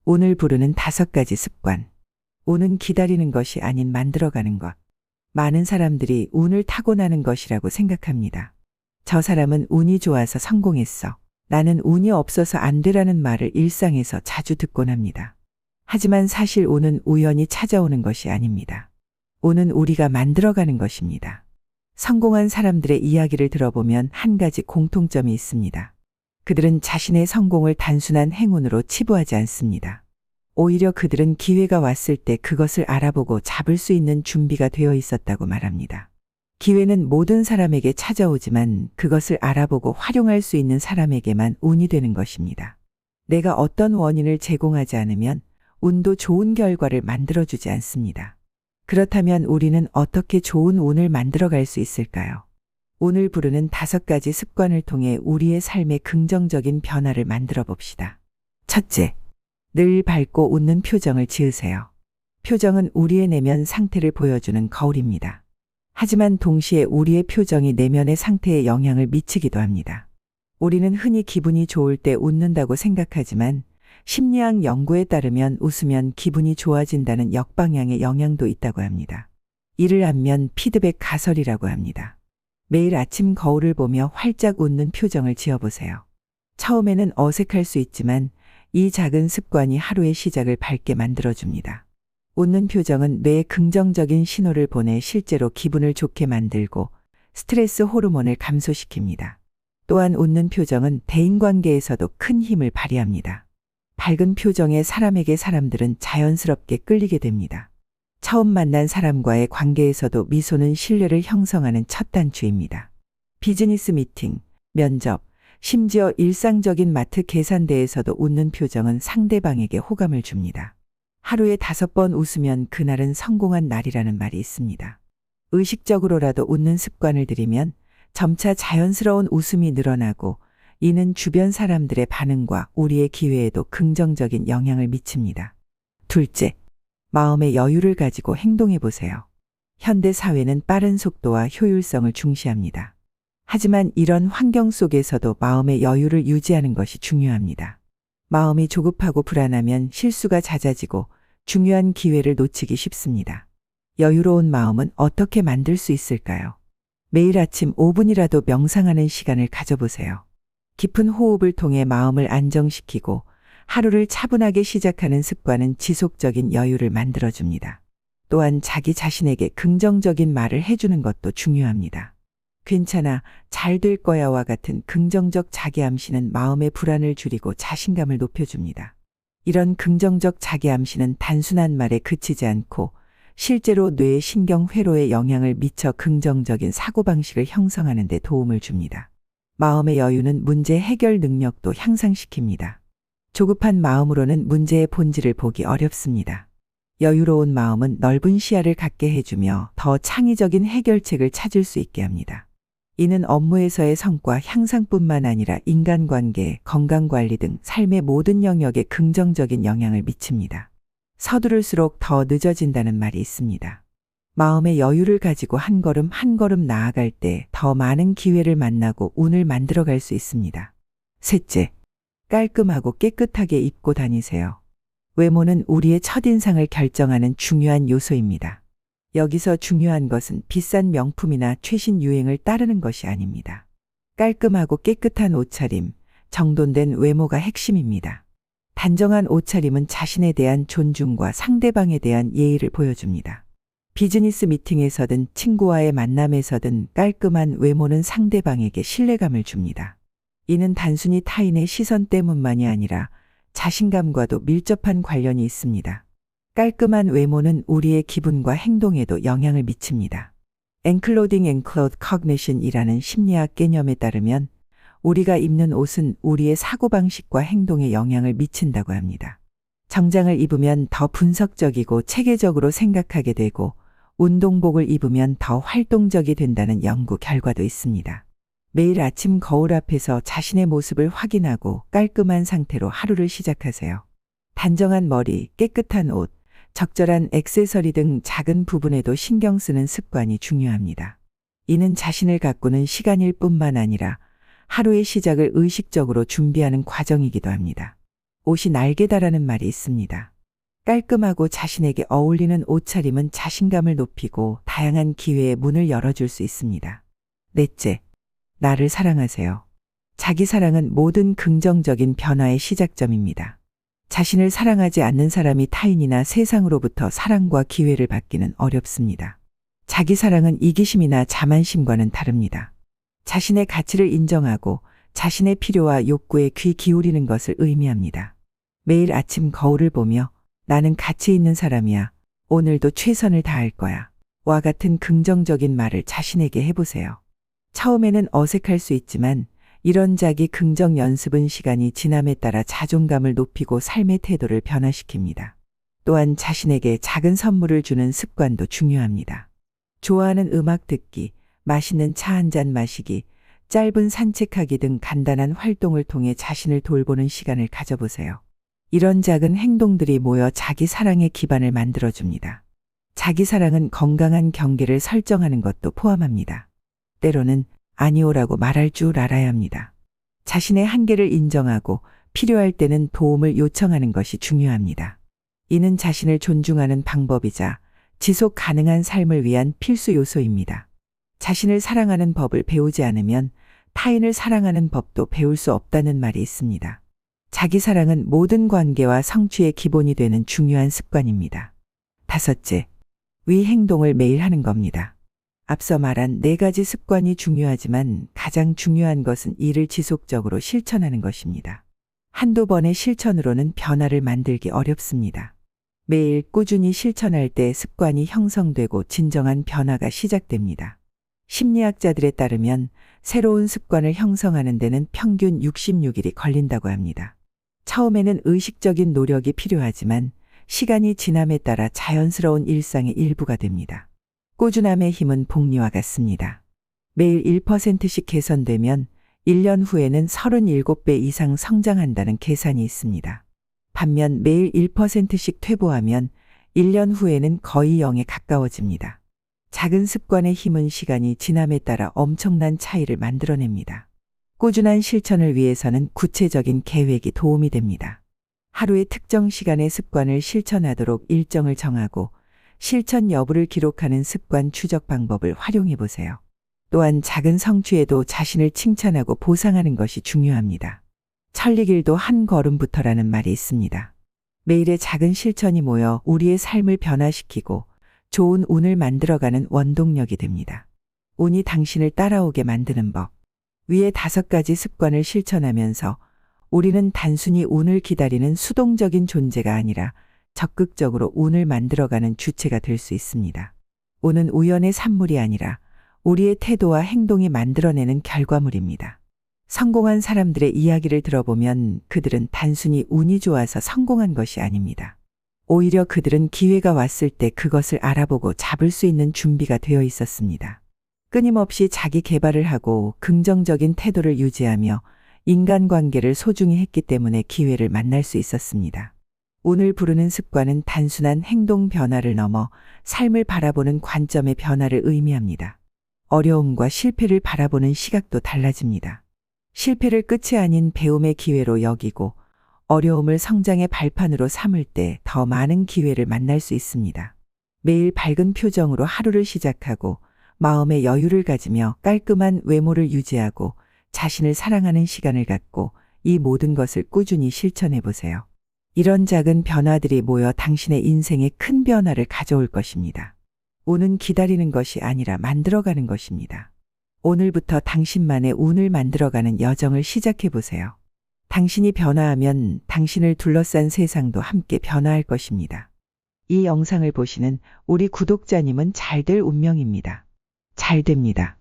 오늘 부르는 5가지 습관. 운은 기다리는 것이 아닌 만들어가는 것. 많은 사람들이 운을 타고나는 것이라고 생각합니다. 저 사람은 운이 좋아서 성공했어. 나는 운이 없어서 안 되라는 말을 일상에서 자주 듣곤 합니다. 하지만 사실 운은 우연히 찾아오는 것이 아닙니다. 운은 우리가 만들어가는 것입니다. 성공한 사람들의 이야기를 들어보면 한 가지 공통점이 있습니다. 그들은 자신의 성공을 단순한 행운으로 치부하지 않습니다. 오히려 그들은 기회가 왔을 때 그것을 알아보고 잡을 수 있는 준비가 되어 있었다고 말합니다. 기회는 모든 사람에게 찾아오지만 그것을 알아보고 활용할 수 있는 사람에게만 운이 되는 것입니다. 내가 어떤 원인을 제공하지 않으면 운도 좋은 결과를 만들어주지 않습니다. 그렇다면 우리는 어떻게 좋은 운을 만들어갈 수 있을까요? 오늘 부르는 5가지 습관을 통해 우리의 삶에 긍정적인 변화를 만들어 봅시다. 첫째, 늘 밝고 웃는 표정을 지으세요. 표정은 우리의 내면 상태를 보여주는 거울입니다. 하지만 동시에 우리의 표정이 내면의 상태에 영향을 미치기도 합니다. 우리는 흔히 기분이 좋을 때 웃는다고 생각하지만 심리학 연구에 따르면 웃으면 기분이 좋아진다는 역방향의 영향도 있다고 합니다. 이를 알면 피드백 가설이라고 합니다. 매일 아침 거울을 보며 활짝 웃는 표정을 지어보세요. 처음에는 어색할 수 있지만 이 작은 습관이 하루의 시작을 밝게 만들어줍니다. 웃는 표정은 뇌에 긍정적인 신호를 보내 실제로 기분을 좋게 만들고 스트레스 호르몬을 감소시킵니다. 또한 웃는 표정은 대인관계에서도 큰 힘을 발휘합니다. 밝은 표정의 사람에게 사람들은 자연스럽게 끌리게 됩니다. 처음 만난 사람과의 관계에서도 미소는 신뢰를 형성하는 첫 단추입니다. 비즈니스 미팅, 면접, 심지어 일상적인 마트 계산대에서도 웃는 표정은 상대방에게 호감을 줍니다. 하루에 5번 웃으면 그날은 성공한 날이라는 말이 있습니다. 의식적으로라도 웃는 습관을 들이면 점차 자연스러운 웃음이 늘어나고 이는 주변 사람들의 반응과 우리의 기회에도 긍정적인 영향을 미칩니다. 둘째, 마음의 여유를 가지고 행동해 보세요. 현대 사회는 빠른 속도와 효율성을 중시합니다. 하지만 이런 환경 속에서도 마음의 여유를 유지하는 것이 중요합니다. 마음이 조급하고 불안하면 실수가 잦아지고 중요한 기회를 놓치기 쉽습니다. 여유로운 마음은 어떻게 만들 수 있을까요? 매일 아침 5분이라도 명상하는 시간을 가져보세요. 깊은 호흡을 통해 마음을 안정시키고 하루를 차분하게 시작하는 습관은 지속적인 여유를 만들어줍니다. 또한 자기 자신에게 긍정적인 말을 해주는 것도 중요합니다. 괜찮아, 잘 될 거야와 같은 긍정적 자기암시는 마음의 불안을 줄이고 자신감을 높여줍니다. 이런 긍정적 자기암시는 단순한 말에 그치지 않고 실제로 뇌의 신경회로에 영향을 미쳐 긍정적인 사고방식을 형성하는 데 도움을 줍니다. 마음의 여유는 문제 해결 능력도 향상시킵니다. 조급한 마음으로는 문제의 본질을 보기 어렵습니다. 여유로운 마음은 넓은 시야를 갖게 해주며 더 창의적인 해결책을 찾을 수 있게 합니다. 이는 업무에서의 성과 향상뿐만 아니라 인간관계, 건강관리 등 삶의 모든 영역에 긍정적인 영향을 미칩니다. 서두를수록 더 늦어진다는 말이 있습니다. 마음의 여유를 가지고 한 걸음 한 걸음 나아갈 때 더 많은 기회를 만나고 운을 만들어갈 수 있습니다. 셋째, 깔끔하고 깨끗하게 입고 다니세요. 외모는 우리의 첫인상을 결정하는 중요한 요소입니다. 여기서 중요한 것은 비싼 명품이나 최신 유행을 따르는 것이 아닙니다. 깔끔하고 깨끗한 옷차림, 정돈된 외모가 핵심입니다. 단정한 옷차림은 자신에 대한 존중과 상대방에 대한 예의를 보여줍니다. 비즈니스 미팅에서든 친구와의 만남에서든 깔끔한 외모는 상대방에게 신뢰감을 줍니다. 이는 단순히 타인의 시선 때문만이 아니라 자신감과도 밀접한 관련이 있습니다. 깔끔한 외모는 우리의 기분과 행동에도 영향을 미칩니다. Enclothing and Cloth Cognition이라는 심리학 개념에 따르면 우리가 입는 옷은 우리의 사고방식과 행동에 영향을 미친다고 합니다. 정장을 입으면 더 분석적이고 체계적으로 생각하게 되고 운동복을 입으면 더 활동적이 된다는 연구 결과도 있습니다. 매일 아침 거울 앞에서 자신의 모습을 확인하고 깔끔한 상태로 하루를 시작하세요. 단정한 머리, 깨끗한 옷, 적절한 액세서리 등 작은 부분에도 신경 쓰는 습관이 중요합니다. 이는 자신을 가꾸는 시간일 뿐만 아니라 하루의 시작을 의식적으로 준비하는 과정이기도 합니다. 옷이 날개다라는 말이 있습니다. 깔끔하고 자신에게 어울리는 옷차림은 자신감을 높이고 다양한 기회의 문을 열어줄 수 있습니다. 넷째, 나를 사랑하세요. 자기 사랑은 모든 긍정적인 변화의 시작점입니다. 자신을 사랑하지 않는 사람이 타인이나 세상으로부터 사랑과 기회를 받기는 어렵습니다. 자기 사랑은 이기심이나 자만심과는 다릅니다. 자신의 가치를 인정하고 자신의 필요와 욕구에 귀 기울이는 것을 의미합니다. 매일 아침 거울을 보며 나는 가치 있는 사람이야. 오늘도 최선을 다할 거야. 와 같은 긍정적인 말을 자신에게 해보세요. 처음에는 어색할 수 있지만 이런 자기 긍정 연습은 시간이 지남에 따라 자존감을 높이고 삶의 태도를 변화시킵니다. 또한 자신에게 작은 선물을 주는 습관도 중요합니다. 좋아하는 음악 듣기, 맛있는 차 한 잔 마시기, 짧은 산책하기 등 간단한 활동을 통해 자신을 돌보는 시간을 가져보세요. 이런 작은 행동들이 모여 자기 사랑의 기반을 만들어줍니다. 자기 사랑은 건강한 경계를 설정하는 것도 포함합니다. 때로는 아니오라고 말할 줄 알아야 합니다. 자신의 한계를 인정하고 필요할 때는 도움을 요청하는 것이 중요합니다. 이는 자신을 존중하는 방법이자 지속 가능한 삶을 위한 필수 요소입니다. 자신을 사랑하는 법을 배우지 않으면 타인을 사랑하는 법도 배울 수 없다는 말이 있습니다. 자기 사랑은 모든 관계와 성취의 기본이 되는 중요한 습관입니다. 다섯째, 위 행동을 매일 하는 겁니다. 앞서 말한 4가지 습관이 중요하지만 가장 중요한 것은 이를 지속적으로 실천하는 것입니다. 한두 번의 실천으로는 변화를 만들기 어렵습니다. 매일 꾸준히 실천할 때 습관이 형성되고 진정한 변화가 시작됩니다. 심리학자들에 따르면 새로운 습관을 형성하는 데는 평균 66일이 걸린다고 합니다. 처음에는 의식적인 노력이 필요하지만 시간이 지남에 따라 자연스러운 일상의 일부가 됩니다. 꾸준함의 힘은 복리와 같습니다. 매일 1%씩 개선되면 1년 후에는 37배 이상 성장한다는 계산이 있습니다. 반면 매일 1%씩 퇴보하면 1년 후에는 거의 0에 가까워집니다. 작은 습관의 힘은 시간이 지남에 따라 엄청난 차이를 만들어냅니다. 꾸준한 실천을 위해서는 구체적인 계획이 도움이 됩니다. 하루의 특정 시간에 습관을 실천하도록 일정을 정하고 실천 여부를 기록하는 습관 추적 방법을 활용해 보세요. 또한 작은 성취에도 자신을 칭찬하고 보상하는 것이 중요합니다. 천리길도 한 걸음부터라는 말이 있습니다. 매일의 작은 실천이 모여 우리의 삶을 변화시키고 좋은 운을 만들어가는 원동력이 됩니다. 운이 당신을 따라오게 만드는 법. 위의 5가지 습관을 실천하면서 우리는 단순히 운을 기다리는 수동적인 존재가 아니라 적극적으로 운을 만들어가는 주체가 될 수 있습니다. 운은 우연의 산물이 아니라 우리의 태도와 행동이 만들어내는 결과물입니다. 성공한 사람들의 이야기를 들어보면 그들은 단순히 운이 좋아서 성공한 것이 아닙니다. 오히려 그들은 기회가 왔을 때 그것을 알아보고 잡을 수 있는 준비가 되어 있었습니다. 끊임없이 자기 개발을 하고 긍정적인 태도를 유지하며 인간관계를 소중히 했기 때문에 기회를 만날 수 있었습니다. 운을 부르는 습관은 단순한 행동 변화를 넘어 삶을 바라보는 관점의 변화를 의미합니다. 어려움과 실패를 바라보는 시각도 달라집니다. 실패를 끝이 아닌 배움의 기회로 여기고 어려움을 성장의 발판으로 삼을 때 더 많은 기회를 만날 수 있습니다. 매일 밝은 표정으로 하루를 시작하고 마음의 여유를 가지며 깔끔한 외모를 유지하고 자신을 사랑하는 시간을 갖고 이 모든 것을 꾸준히 실천해 보세요. 이런 작은 변화들이 모여 당신의 인생에 큰 변화를 가져올 것입니다. 운은 기다리는 것이 아니라 만들어가는 것입니다. 오늘부터 당신만의 운을 만들어가는 여정을 시작해 보세요. 당신이 변화하면 당신을 둘러싼 세상도 함께 변화할 것입니다. 이 영상을 보시는 우리 구독자님은 잘 될 운명입니다. 잘 됩니다.